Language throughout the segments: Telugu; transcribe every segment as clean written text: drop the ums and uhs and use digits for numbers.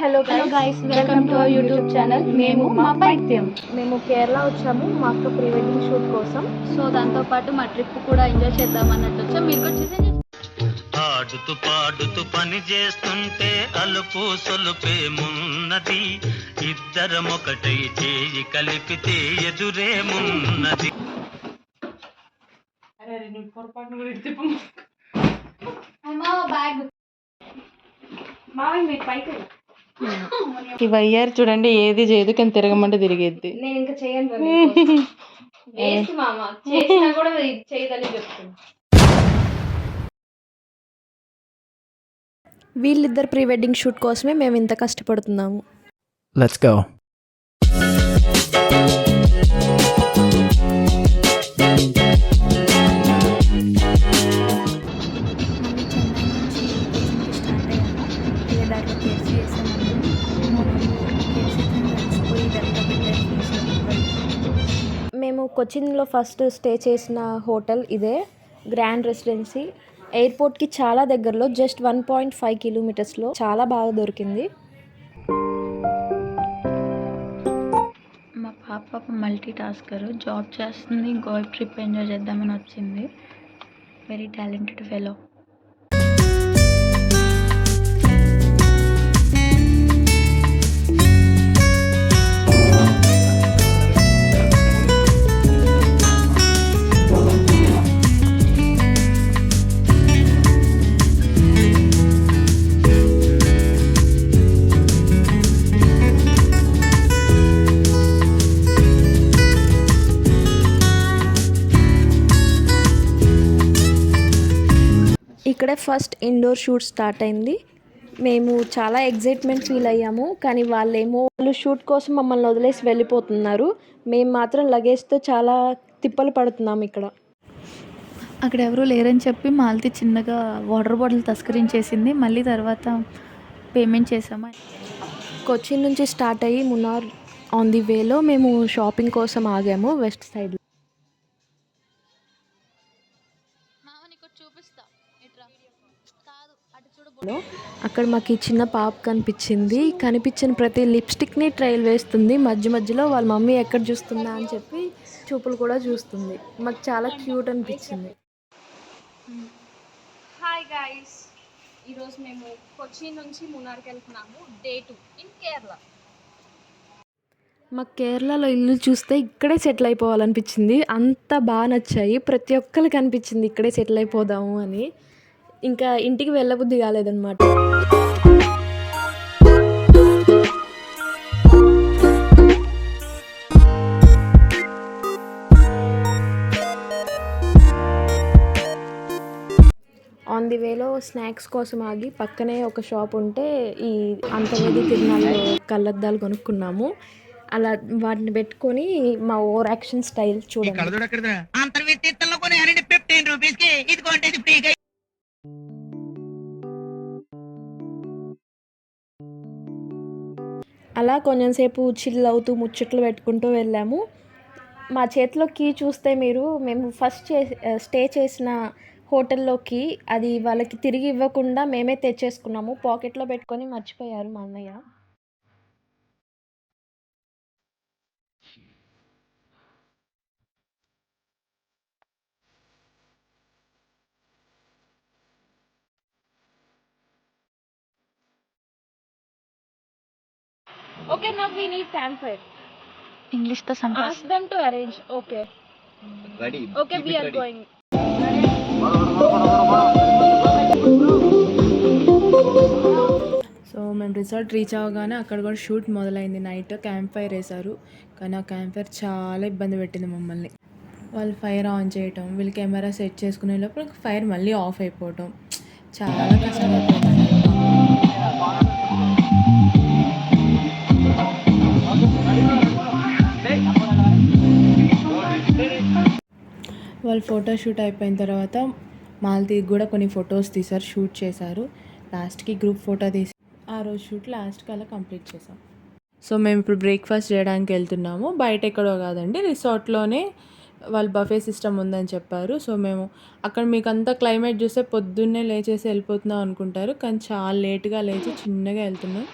Hello guys, welcome to our YouTube channel. మేము మా పైత్యం. మేము కేరళ వచ్చాము మా అక్క ప్రీ వెడ్డింగ్ షూట్ కోసం. సో దాంతోపాటు మా ట్రిప్ కూడా ఎంజాయ్ చేద్దాం అన్నట్టు వచ్చాం. మీరు కూడా చూసేయండి. ఆడుతూ పాడుతూ పని చేస్తుంటే అలుపు సొలుపేమున్నది, ఇద్దరం ఒకటై చేయి కలిపితే ఎదురేమున్నది. ఇవి అయ్యారు చూడండి, ఏది చేయదు కానీ తిరగమంటే తిరిగేద్ది. నేను ఇంకా చేయను వేస్ట్ మామ, చేసినా కూడా చేయదని చెప్తున్నా. వీళ్ళిద్దరు ప్రీ వెడ్డింగ్ షూట్ కోసమే మేము ఇంత కష్టపడుతున్నాము. Let's go. మేము కొచ్చిన్లో ఫస్ట్ స్టే చేసిన హోటల్ ఇదే, గ్రాండ్ రెసిడెన్సీ. ఎయిర్పోర్ట్కి చాలా దగ్గరలో, జస్ట్ 1.5 కిలోమీటర్స్లో. చాలా బాగా దొరికింది. మా పాప మల్టీ టాస్కర్, జాబ్ చేస్తుంది, ఇంకో ట్రిప్ ఎంజాయ్ చేద్దామని వచ్చింది. Very talented fellow. ఇక్కడే ఫస్ట్ ఇండోర్ షూట్ స్టార్ట్ అయింది. మేము చాలా ఎగ్జైట్మెంట్ ఫీల్ అయ్యాము, కానీ వాళ్ళు షూట్ కోసం మమ్మల్ని వదిలేసి వెళ్ళిపోతున్నారు. మేము మాత్రం లగేజ్తో చాలా తిప్పలు పడుతున్నాము ఇక్కడ. అక్కడ ఎవరూ లేరని చెప్పి మాలతి చిన్నగా వాటర్ బాటిల్ తస్కరించేసింది. మళ్ళీ తర్వాత పేమెంట్ చేసాము. కొచ్చిన్ నుంచి స్టార్ట్ అయ్యి మున్నార్ ఆన్ ది వేలో మేము షాపింగ్ కోసం ఆగాము వెస్ట్ సైడ్లో. అక్కడ మాకు చిన్న పాప కనిపించిన ప్రతి లిప్స్టిక్ని ట్రైల్ వేస్తుంది. మధ్య మధ్యలో వాళ్ళ మమ్మీ ఎక్కడ చూస్తుందా అని చెప్పి చూపులు కూడా చూస్తుంది. మాకు చాలా క్యూట్ అనిపించింది. హాయ్ గైస్, ఈరోజు మేము కొచ్చిన్ నుంచి మున్నార్కి వెళ్తున్నాము. Day 2 in Kerala. మాకు కేరళలో ఇల్లు చూస్తే ఇక్కడే సెటిల్ అయిపోవాలనిపించింది. అంత బాగా నచ్చాయి. ప్రతి ఒక్కరికి అనిపించింది ఇక్కడే సెటిల్ అయిపోదాము అని. ఇంకా ఇంటికి వెళ్ళబుద్ధి కాలేదన్నమాట. ఆన్ ది వేలో స్నాక్స్ కోసం ఆగి పక్కనే ఒక షాప్ ఉంటే ఈ అంతర్వేది తిరునాళ్ళలో కళ్ళద్దాలు కొనుక్కున్నాము. అలా వాటిని పెట్టుకొని మా ఓవర్ యాక్షన్ స్టైల్ చూడండి. అలా కొంచెంసేపు చిల్ అవుతూ ముచ్చట్లు పెట్టుకుంటూ వెళ్ళాము. మా చేతిలో కీ చూస్తే మేము ఫస్ట్ స్టే చేసిన హోటల్లోకి అది వాళ్ళకి తిరిగి ఇవ్వకుండా మేమే తెచ్చేసుకున్నాము. పాకెట్లో పెట్టుకొని మర్చిపోయారు మా అన్నయ్య. Okay, now we need campfire. English తో Ask them to arrange. Okay. Ready. Okay, we are going. So మేము రిసార్ట్ రీచ్ అవ్వగానే అక్కడ కూడా షూట్ మొదలైంది. నైట్ క్యాంప్ ఫైర్ వేశారు, కానీ ఆ క్యాంప్ ఫైర్ చాలా ఇబ్బంది పెట్టింది మమ్మల్ని. వాళ్ళు ఫైర్ ఆన్ చేయటం, వీళ్ళు కెమెరా సెట్ చేసుకునే లోపల ఫైర్ మళ్ళీ ఆఫ్ అయిపోవటం, చాలా కష్టమైపోతుంది. వాళ్ళు ఫోటోషూట్ అయిపోయిన తర్వాత మాలతీకి కూడా కొన్ని ఫొటోస్ తీశారు, షూట్ చేశారు. లాస్ట్కి గ్రూప్ ఫోటో తీసి ఆ రోజు షూట్ లాస్ట్కి అలా కంప్లీట్ చేసాం. సో మేము ఇప్పుడు బ్రేక్ఫాస్ట్ చేయడానికి వెళ్తున్నాము. బయట ఎక్కడో కాదండి, రిసార్ట్లోనే వాళ్ళు బఫే సిస్టమ్ ఉందని చెప్పారు. సో మేము అక్కడ మీకు అంతా క్లైమేట్ చూస్తే పొద్దున్నే లేచేసి వెళ్ళిపోతున్నాం అనుకుంటారు, కానీ చాలా లేట్గా లేచి చిన్నగా వెళ్తున్నాం.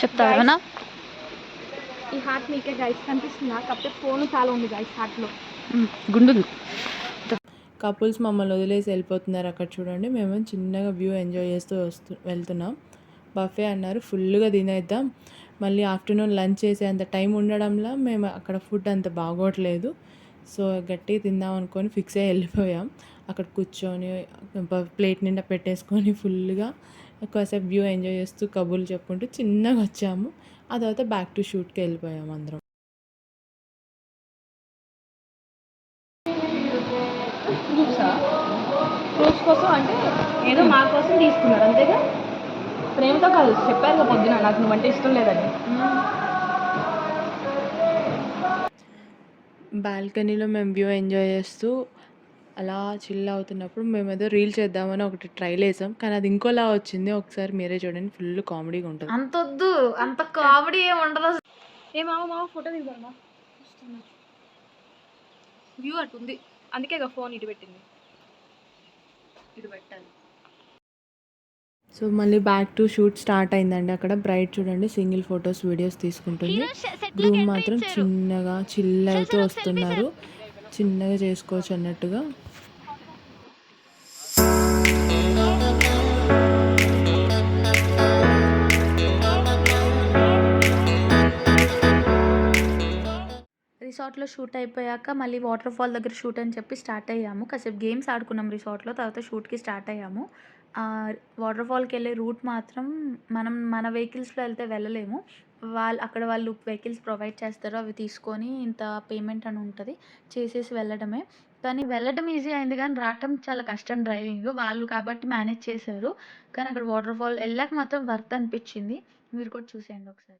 చెప్తావేనా? ఈ హార్ట్ మీకే గైస్ కనిపిస్తుందా? కాకపోతే ఫోన్ చాలా ఉంది గైస్ హార్ట్లో. గుండు కపుల్స్ మమ్మల్ని వదిలేసి వెళ్ళిపోతున్నారు. అక్కడ చూడండి, మేము చిన్నగా వ్యూ ఎంజాయ్ చేస్తూ వెళ్తున్నాం. బఫే అన్నారు, ఫుల్గా తినేద్దాం. మళ్ళీ ఆఫ్టర్నూన్ లంచ్ చేసేంత టైం ఉండడంలో మేము అక్కడ ఫుడ్ అంత బాగోట్లేదు. సో గట్టిగా తిందాం అనుకొని ఫిక్స్ అయ్యి వెళ్ళిపోయాం. అక్కడ కూర్చొని ప్లేట్ నిండా పెట్టేసుకొని ఫుల్గా కాసేపు వ్యూ ఎంజాయ్ చేస్తూ కబుర్లు చెప్పుకుంటూ చిన్నగా వచ్చాము. ఆ తర్వాత బ్యాక్ టు షూట్కి వెళ్ళిపోయాము అందరం. ఫ్రూట్స్ కోసం అంటే ఏదో మా కోసం తీసుకున్నారు అంతేగా, ప్రేమతో కాదు. చెప్పారు కదా పొద్దున నాకు నువ్వంటే ఇష్టం లేదని. బాల్కనీలో మేము వ్యూ ఎంజాయ్ చేస్తూ అలా చిల్ అవుతున్నప్పుడు మేము ఏదో రీల్ చేద్దామని ఒకటి ట్రైల్ వేసాం, కానీ అది ఇంకోలా వచ్చింది. ఒకసారి మీరే చూడండి, ఫుల్ కామెడీగా ఉంటుంది. అంత వద్దు, అంత కామెడీ ఏమి ఉండదు. ఏ మామ ఫోటో దిగుదామా? వ్యూ అటుంది, అందుకే ఇక ఫోన్ ఇటు పెట్టింది. ఇటు పెట్టాలి. సో మళ్ళీ బ్యాక్ టు షూట్ స్టార్ట్ అయిందండి. అక్కడ బ్రైట్ చూడండి సింగిల్ ఫొటోస్ వీడియోస్ తీసుకుంటుంది. రూమ్ మాత్రం చిన్నగా చిల్ అవుతూ వస్తున్నారు, చిన్నగా చేసుకోవచ్చు అన్నట్టుగా. రిసార్ట్లో షూట్ అయిపోయాక మళ్ళీ వాటర్ ఫాల్ దగ్గర షూట్ అని చెప్పి స్టార్ట్ అయ్యాము. కాసేపు గేమ్స్ ఆడుకున్నాం రిసార్ట్లో, తర్వాత షూట్కి స్టార్ట్ అయ్యాము. వాటర్ ఫాల్కి వెళ్ళే రూట్ మాత్రం మన వెహికల్స్లో వెళ్తే వెళ్ళలేము. వాళ్ళు వెహికల్స్ ప్రొవైడ్ చేస్తారు, అవి తీసుకొని ఇంత పేమెంట్ అని ఉంటుంది, చేసేసి వెళ్ళడమే. కానీ వెళ్ళడం ఈజీ అయింది, కానీ రావటం చాలా కష్టం డ్రైవింగ్. వాళ్ళు కాబట్టి మేనేజ్ చేశారు. కానీ అక్కడ వాటర్ ఫాల్ వెళ్ళాక మాత్రం వర్త్ అనిపించింది. మీరు కూడా చూసేయండి ఒకసారి.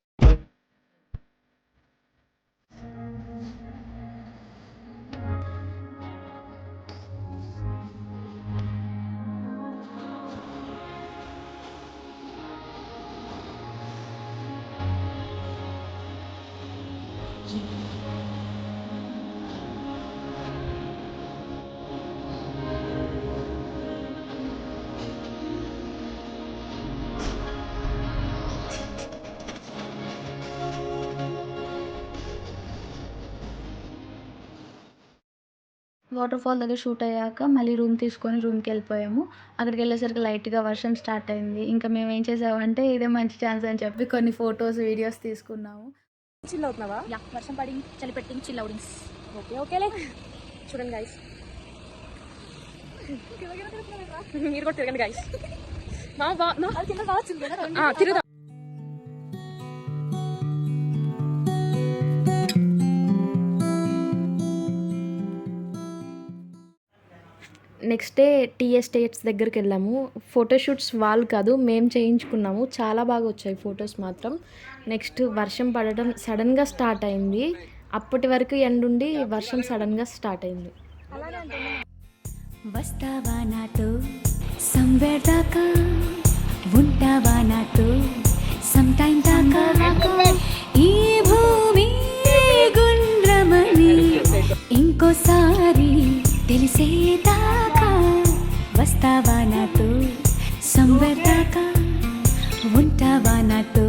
వాటర్ ఫాల్ దగ్గర షూట్ అయ్యాక మళ్ళీ రూమ్ తీసుకొని రూమ్కి వెళ్ళిపోయాము. అక్కడికి వెళ్ళేసరికి లైట్గా వర్షం స్టార్ట్ అయింది. ఇంకా మేము ఏం చేసామంటే ఇదే మంచి ఛాన్స్ అని చెప్పి కొన్ని ఫొటోస్ వీడియోస్ తీసుకున్నాము. చిల్ అవుతున్నావా? యా, వర్షం పడి చలి పెట్టి చిల్ అవుడింగ్స్. ఓకేలే. చూడండి గైస్, మీరు కూడా తిరగండి గైస్. తిరుగుదా. నెక్స్ట్ డే టీ ఎస్టేట్స్ దగ్గరికి వెళ్ళాము. ఫోటోషూట్స్ వాళ్ళు కాదు, మేము చేయించుకున్నాము. చాలా బాగా వచ్చాయి ఫొటోస్ మాత్రం. నెక్స్ట్ వర్షం పడడం సడన్గా స్టార్ట్ అయింది. అప్పటి వరకు ఎండుండి వర్షం సడన్గా స్టార్ట్ అయింది. వస్తావా నాతో సంవేర్ దాకా, ఉంటావా నాతో సమ్ టైం దాకా, ఈ భూమి గుండ్రమని ఇంకోసారి తెలిసేదాకా, వస్తావా నాతో సంవేర్ దాకా, ఉంటావా నాతో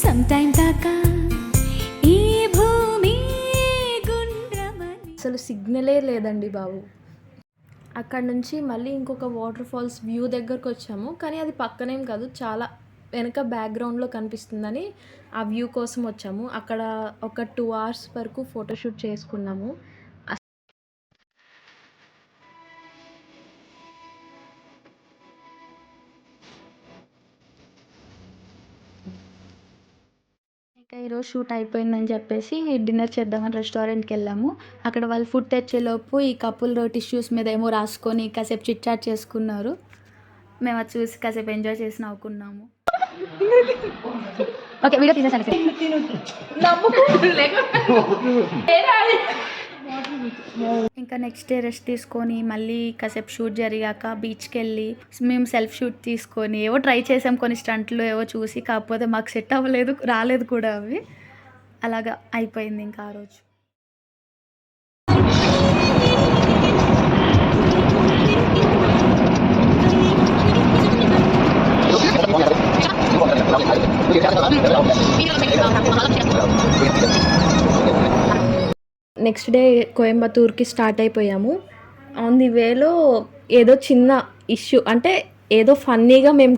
సమ్ టైం దాకా, ఈ భూమి గుండ్రమని. అసలు సిగ్నలే లేదండి బాబు. అక్కడ నుంచి మళ్ళీ ఇంకొక వాటర్ ఫాల్స్ వ్యూ దగ్గరకు వచ్చాము, కానీ అది పక్కనేం కాదు, చాలా వెనక బ్యాక్గ్రౌండ్లో కనిపిస్తుందని ఆ వ్యూ కోసం వచ్చాము. అక్కడ ఒక 2 hours వరకు ఫోటోషూట్ చేసుకున్నాము. ఇంకా ఈరోజు షూట్ అయిపోయిందని చెప్పేసి డిన్నర్ చేద్దామని రెస్టారెంట్కి వెళ్ళాము. అక్కడ వాళ్ళు ఫుడ్ తెచ్చేలోపు ఈ కపుల్ టిష్యూస్ మీద ఏమో రాసుకొని కాసేపు చిట్ చాట్ చేసుకున్నారు. మేము అది చూసి కాసేపు ఎంజాయ్ చేసి నవ్వుకున్నాము. ఓకే, వీడియో తీసేసాను. ఇంకా నెక్స్ట్ డే రెస్ట్ తీసుకొని మళ్ళీ కాసేపు షూట్ జరిగాక బీచ్కి వెళ్ళి మేము సెల్ఫ్ షూట్ తీసుకొని ఏవో ట్రై చేసాం, కొన్ని స్టంట్లు ఏవో చూసి, కాకపోతే మాకు సెట్ అవ్వలేదు, రాలేదు కూడా అవి. అలాగా అయిపోయింది ఇంకా ఆ రోజు. నెక్స్ట్ డే కోయంబత్తూర్కి స్టార్ట్ అయిపోయాము. ఆన్ ది వేలో ఏదో చిన్న ఇష్యూ అంటే ఏదో ఫన్నీగా మేము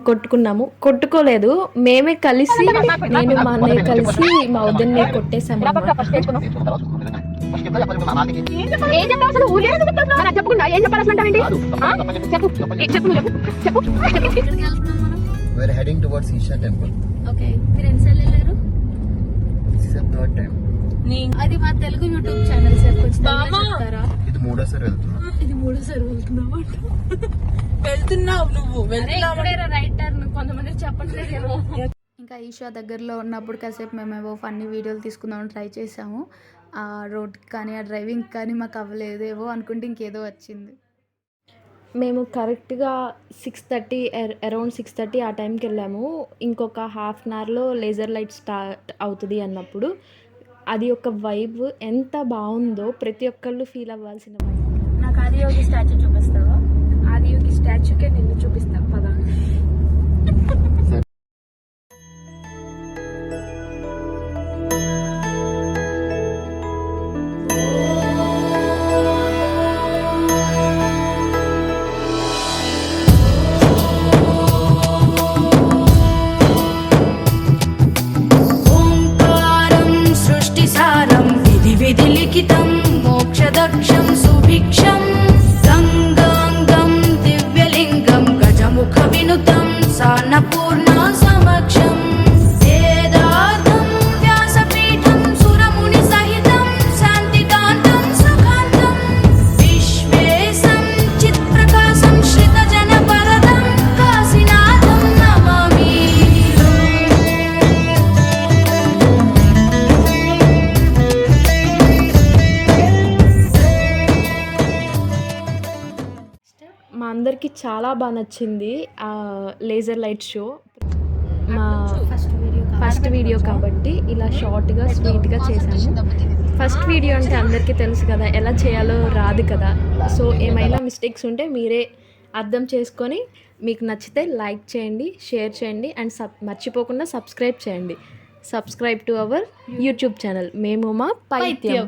కొట్టుకోలేదు, మేమే కలిసి నేను మా అన్నయ్య కలిసి మా వద్దన్నే కొట్టేసాము అన్నమాట. We're heading towards Isha temple. Okay, మీరు ఎన్నిసార్లు వెళ్ళారు? This is the third time. అది మా తెలుగు యూట్యూబ్ ఛానల్ సార్, కొంచెం తెలుగులో చెప్తారా? ఇది మూడోసారి వెళ్తున్నా. ఇది మూడోసారి వెళ్తున్నావు రైట్ టర్న్, కొంతమంది చెప్పట్లేదేమో. ఇంకా ఈషా దగ్గరలో ఉన్నప్పుడు కాసేపు మేమేవో ఫన్నీ వీడియోలు తీసుకుందామని ట్రై చేసాము. ఆ రోడ్కి కానీ ఆ డ్రైవింగ్ కానీ మాకు అవ్వలేదేవో అనుకుంటే ఇంకేదో వచ్చింది. మేము కరెక్ట్గా 6:30 అరౌండ్ 6:30 ఆ టైంకి వెళ్ళాము. ఇంకొక హాఫ్ అన్ అవర్లో లేజర్ లైట్ స్టార్ట్ అవుతుంది అన్నప్పుడు అది ఒక వైబ్ ఎంత బాగుందో ప్రతి ఒక్కళ్ళు ఫీల్ అవ్వాల్సిన వైబ్. నాకు ఆదియోగి స్టాచ్యూ చూపిస్తావా? ఆదియోగి స్టాచ్యూకే నిన్ను చూపిస్తా పదా. ఓంకారం సృష్టిసారం విధి లిఖితం మోక్షదక్షం సుభిక్షం గంగాంగం దివ్యలింగం గజముఖ వినుతం సాన్నపూర్ణ సమక్షం వేదార్థం వ్యాసపీఠం సురముని సహితం శాంతికాంతం సుఖాంతం విశ్వేశం చిత్ప్రకాశం శ్రితజన వరదం కాశీనాథం నమామి. మా అందరికీ చాలా బాగా నచ్చింది ఆ లేజర్ లైట్ షో. మా ఫస్ట్ వీడియో కాబట్టి ఇలా షార్ట్గా స్వీట్గా చేశాము. ఫస్ట్ వీడియో అంటే అందరికీ తెలుసు కదా, ఎలా చేయాలో రాదు కదా. సో ఏమైనా మిస్టేక్స్ ఉంటే మీరే అర్థం చేసుకొని మీకు నచ్చితే లైక్ చేయండి, షేర్ చేయండి అండ్ మర్చిపోకుండా సబ్స్క్రైబ్ చేయండి. Subscribe to our YouTube channel మేము మా పైత్యం.